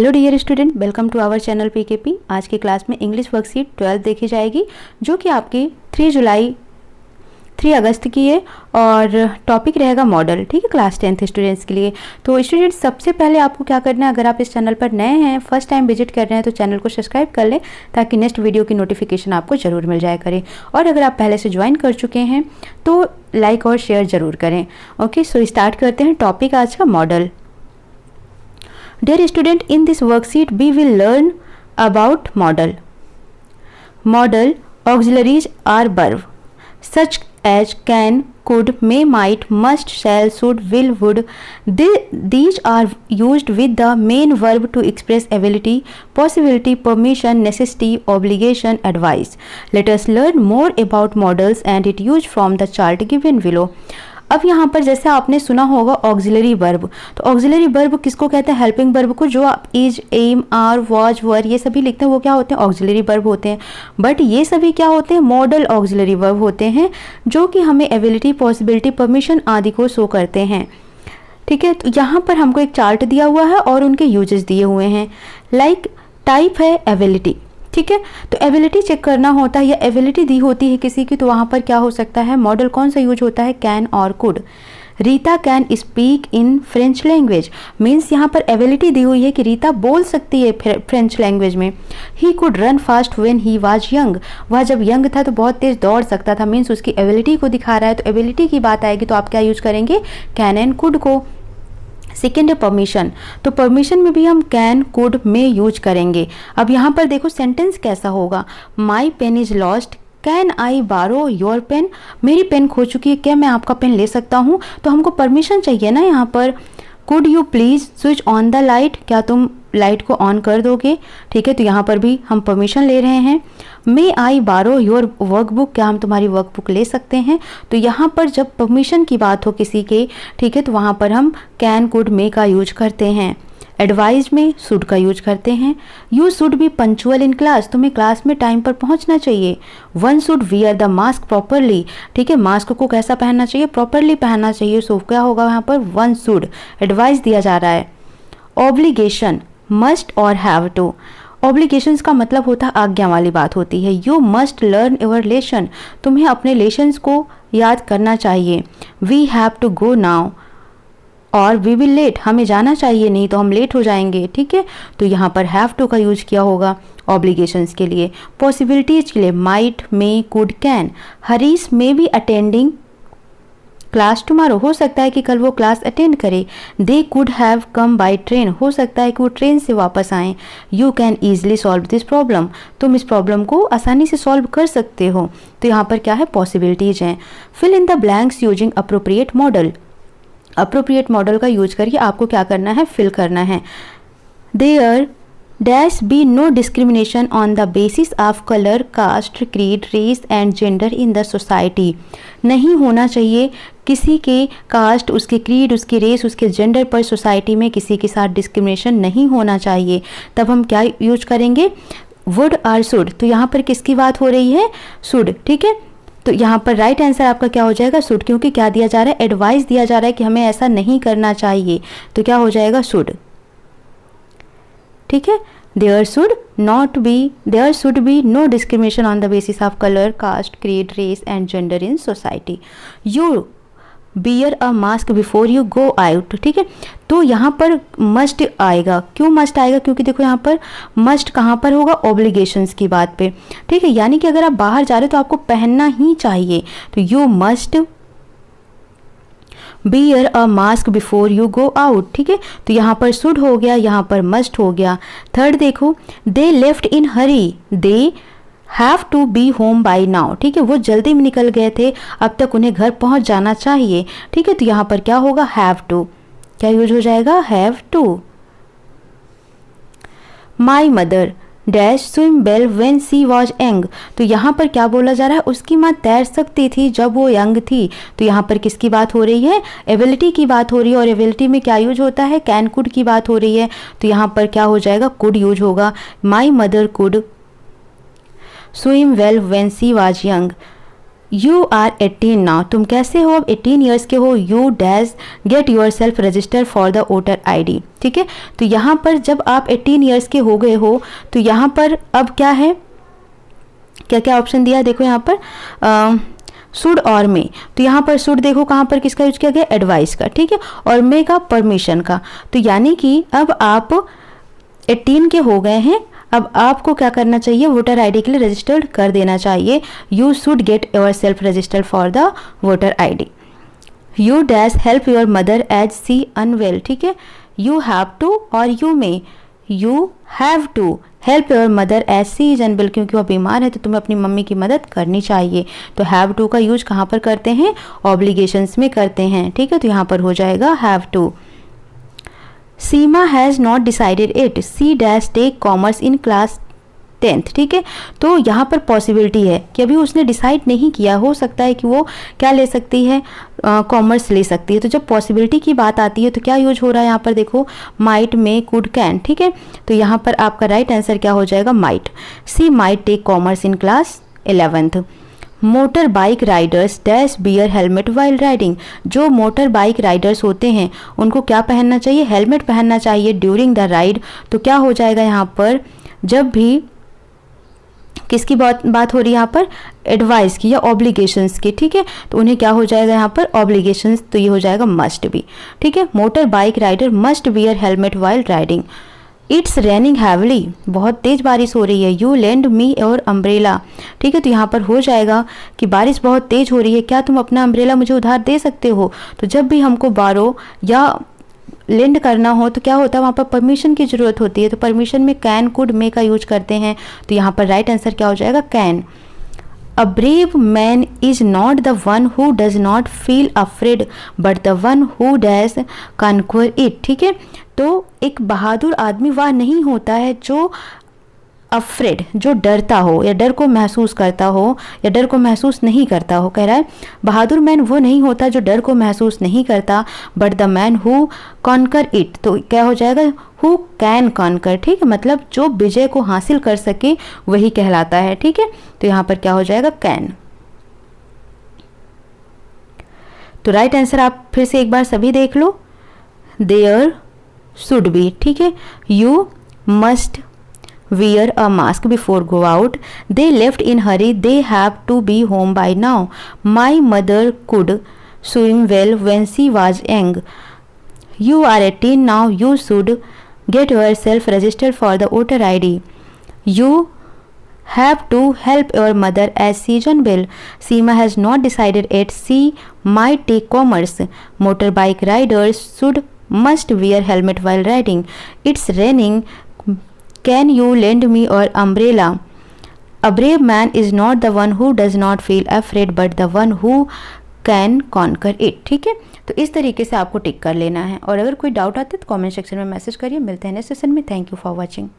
Hello dear student, welcome to our channel PKP. आज की class में इंग्लिश वर्कशीट 12 देखी जाएगी जो कि आपकी 3 अगस्त की है और टॉपिक रहेगा मॉडल। ठीक है, क्लास 10th स्टूडेंट्स के लिए। तो स्टूडेंट्स, सबसे पहले आपको क्या करना है, अगर आप इस चैनल पर नए हैं, फर्स्ट टाइम विजिट कर रहे हैं, तो चैनल को सब्सक्राइब कर लें ताकि नेक्स्ट वीडियो की नोटिफिकेशन आपको ज़रूर मिल जाया करे। और अगर आप पहले से ज्वाइन कर चुके हैं तो लाइक और शेयर ज़रूर करें। ओके, सो स्टार्ट करते हैं। टॉपिक आज का model. Dear student, in this worksheet we will learn about modal. Modal auxiliaries are verb such as can, could, may, might, must, shall, should, will, would. These are used with the main verb to express ability, possibility, permission, necessity, obligation, advice. Let us learn more about modals and its use from the chart given below. अब यहाँ पर जैसे आपने सुना होगा auxiliary verb, तो auxiliary verb किसको कहते हैं? हेल्पिंग वर्ब को। जो आप इज, एम, आर, वाज, वर ये सभी लिखते हैं वो क्या होते हैं? ऑक्सिलरी वर्ब होते हैं। बट ये सभी क्या होते हैं? मॉडल ऑक्सिलरी वर्ब होते हैं जो कि हमें एबिलिटी, पॉसिबिलिटी, परमिशन आदि को शो करते हैं। ठीक है, तो यहाँ पर हमको एक चार्ट दिया हुआ है और उनके यूजेस दिए हुए हैं। लाइक टाइप है एबिलिटी। ठीक है, तो एबिलिटी चेक करना होता है या एबिलिटी दी होती है किसी की, तो वहाँ पर क्या हो सकता है? मॉडल कौन सा यूज होता है? कैन और could. Rita can speak in French language, means यहाँ पर एबिलिटी दी हुई है कि रीता बोल सकती है फ्रेंच लैंग्वेज में। He could run fast when he was young, वह जब यंग था तो बहुत तेज दौड़ सकता था, मीन्स उसकी एबिलिटी को दिखा रहा है। तो एबिलिटी की बात आएगी तो आप क्या यूज करेंगे? कैन एंड कुड को। सेकेंड है परमिशन, तो परमिशन में भी हम कैन, कुड, में यूज करेंगे। अब यहाँ पर देखो सेंटेंस कैसा होगा। My pen is lost, can I borrow your pen, मेरी पेन खो चुकी है, क्या मैं आपका पेन ले सकता हूँ? तो हमको परमिशन चाहिए ना यहाँ पर। Could you please switch on the light, क्या तुम लाइट को ऑन कर दोगे? ठीक है, तो यहाँ पर भी हम परमिशन ले रहे हैं। मे आई बारो योर वर्कबुक, क्या हम तुम्हारी वर्कबुक ले सकते हैं? तो यहाँ पर जब परमिशन की बात हो किसी के, ठीक है, तो वहाँ पर हम कैन, कुड, मे का यूज करते हैं। एडवाइज में शुड का यूज करते हैं। You should be punctual in class, तुम्हें क्लास में टाइम पर पहुंचना चाहिए। One should wear the mask properly, ठीक है, मास्क को कैसा पहनना चाहिए? प्रॉपरली पहनना चाहिए। सो क्या होगा यहाँ पर? वन शुड, एडवाइस दिया जा रहा है। ऑब्लिगेशन, मस्ट और हैव टू। ऑब्लिगेशंस का मतलब होता है आज्ञा वाली बात होती है। You must learn your lesson, तुम्हें अपने लेसन्स को याद करना चाहिए। We have to go now और वी विल लेट, हमें जाना चाहिए नहीं तो हम लेट हो जाएंगे। ठीक है, तो यहाँ पर हैव टू का यूज किया होगा ऑब्लिगेशंस के लिए। पॉसिबिलिटीज के लिए might, may, could, can. Harish may be attending class tomorrow, हो सकता है कि कल वो क्लास अटेंड करे। They could have come by train, हो सकता है कि वो ट्रेन से वापस आएँ। You can easily solve this problem, तुम इस प्रॉब्लम को आसानी से सॉल्व कर सकते हो। तो यहाँ पर क्या है? पॉसिबिलिटीज हैं। Fill in the blanks using appropriate modal, appropriate modal का यूज करके आपको क्या करना है? फिल करना है। There dash be no discrimination on the basis of colour, caste, creed, race and gender in the society, नहीं होना चाहिए किसी के कास्ट, उसके क्रीड, उसके रेस, उसके जेंडर पर सोसाइटी में किसी के साथ डिस्क्रिमिनेशन नहीं होना चाहिए। तब हम क्या यूज करेंगे? वुड और शुड। तो यहाँ पर किसकी बात हो रही है? शुड। ठीक है, तो यहाँ पर राइट आंसर आपका क्या हो जाएगा? शुड, क्योंकि क्या दिया जा रहा है? एडवाइस दिया जा रहा है कि हमें ऐसा नहीं करना चाहिए, तो क्या हो जाएगा? शुड। ठीक है, there should be no discrimination on the basis of colour, caste, creed, race and gender in society. You wear a mask before you go out. ठीक है, तो यहाँ पर मस्ट आएगा। क्यों मस्ट आएगा? क्योंकि देखो यहाँ पर मस्ट कहाँ पर होगा? ऑब्लिगेशंस की बात पे। ठीक है, यानी कि अगर आप बाहर जा रहे हो तो आपको पहनना ही चाहिए। तो you must beer a mask before you go out. ठीक है, तो यहाँ पर शुड हो गया, यहाँ पर मस्ट हो गया। थर्ड देखो, they left in hurry, they have to be home by now. ठीक है, वो जल्दी में निकल गए थे, अब तक उन्हें घर पहुंच जाना चाहिए। ठीक है, तो यहाँ पर क्या होगा? हैव टू, क्या यूज हो जाएगा? Have to. My mother dash swim well when she was young, तो यहाँ पर क्या बोला जा रहा है? उसकी माँ तैर सकती थी जब वो यंग थी। तो यहाँ पर किसकी बात हो रही है? एबिलिटी की बात हो रही है। और एबिलिटी में क्या यूज होता है? कैन, कुड की बात हो रही है। तो यहाँ पर क्या हो जाएगा? कुड यूज होगा। My mother could swim well when she was young. You are 18 now, तुम कैसे हो, अब 18 ईयर्स के हो। You dash get yourself register for the voter ID। ठीक है, तो यहाँ पर जब आप 18 ईयर्स के हो गए हो तो यहाँ पर अब क्या है, क्या क्या ऑप्शन दिया है देखो यहाँ पर, शुड और मे। तो यहाँ पर शुड देखो कहाँ पर किसका यूज किया गया, एडवाइस का। ठीक है, और मे का परमिशन का। तो यानी कि अब आप 18 के हो गए हैं, अब आपको क्या करना चाहिए, वोटर ID के लिए रजिस्टर्ड कर देना चाहिए। You should get yourself registered for the voter ID। You dash help your mother as she unwell. ठीक है, यू हैव टू और you may. You have to help your mother as she is unwell, क्योंकि वह बीमार है तो तुम्हें अपनी मम्मी की मदद करनी चाहिए। तो हैव टू का यूज कहाँ पर करते हैं, ऑब्लिगेशंस में करते हैं। ठीक है, तो यहाँ पर हो जाएगा have to. Seema has not decided it, she dash take commerce in class 10th। ठीक है, तो यहाँ पर पॉसिबिलिटी है कि अभी उसने डिसाइड नहीं किया, हो सकता है कि वो क्या ले सकती है, कॉमर्स ले सकती है। तो जब पॉसिबिलिटी की बात आती है तो क्या यूज हो रहा है यहाँ पर देखो, माइट, मे, कुड, कैन। ठीक है, तो यहाँ पर आपका राइट आंसर क्या हो जाएगा, might. She might take commerce in class 11th। Motorbike riders dash wear helmet while riding, जो मोटर बाइक राइडर्स होते हैं उनको क्या पहनना चाहिए, हेलमेट पहनना चाहिए ड्यूरिंग द राइड। तो क्या हो जाएगा यहाँ पर, जब भी किसकी बात हो रही है यहाँ पर, एडवाइस की या ऑब्लिगेशंस की। ठीक है, तो उन्हें क्या हो जाएगा यहाँ पर, ऑब्लिगेशंस। तो ये हो जाएगा मस्ट बी। ठीक है, motorbike rider must wear helmet while riding. It's raining heavily, बहुत तेज बारिश हो रही है। यू लेंड मी और अम्ब्रेला। ठीक है, तो यहाँ पर हो जाएगा कि बारिश बहुत तेज हो रही है, क्या तुम अपना अम्ब्रेला मुझे उधार दे सकते हो। तो जब भी हमको बारो या लेंड करना हो तो क्या होता है, वहाँ पर परमिशन की ज़रूरत होती है। तो परमिशन में कैन, कुड, मे का यूज करते हैं। तो यहाँ पर राइट आंसर क्या हो जाएगा, can. A brave man is not the one who does not feel afraid but the one who does conquer it। ठीक है, तो एक बहादुर आदमी वह नहीं होता है जो अफ्रेड, जो डरता हो या डर को महसूस करता हो या डर को महसूस नहीं करता हो। कह रहा है बहादुर मैन वो नहीं होता जो डर को महसूस नहीं करता, but the man who conquer it. तो क्या हो जाएगा, हु कैन कॉन्कर। ठीक है, मतलब जो विजय को हासिल कर सके वही कहलाता है। ठीक है, तो यहाँ पर क्या हो जाएगा, कैन। तो राइट आंसर आप फिर से एक बार सभी देख लो, देयर शुड बी। ठीक है, you must wear a mask before go out. They left in hurry. They have to be home by now. My mother could swim well when she was young. You are 18 now. You should get yourself registered for the voter ID. You have to help your mother as she is unwell. Seema has not decided yet. She might take commerce. Motorbike riders must wear helmet while riding. It's raining. Can you lend me or umbrella? A brave man is not the one who does not feel afraid but the one who can conquer it। ठीक है, तो इस तरीके से आपको टिक कर लेना है। और अगर कोई डाउट आता है तो कमेंट सेक्शन में मैसेज करिए। मिलते हैं नेक्स्ट सेशन में। Thank you for watching.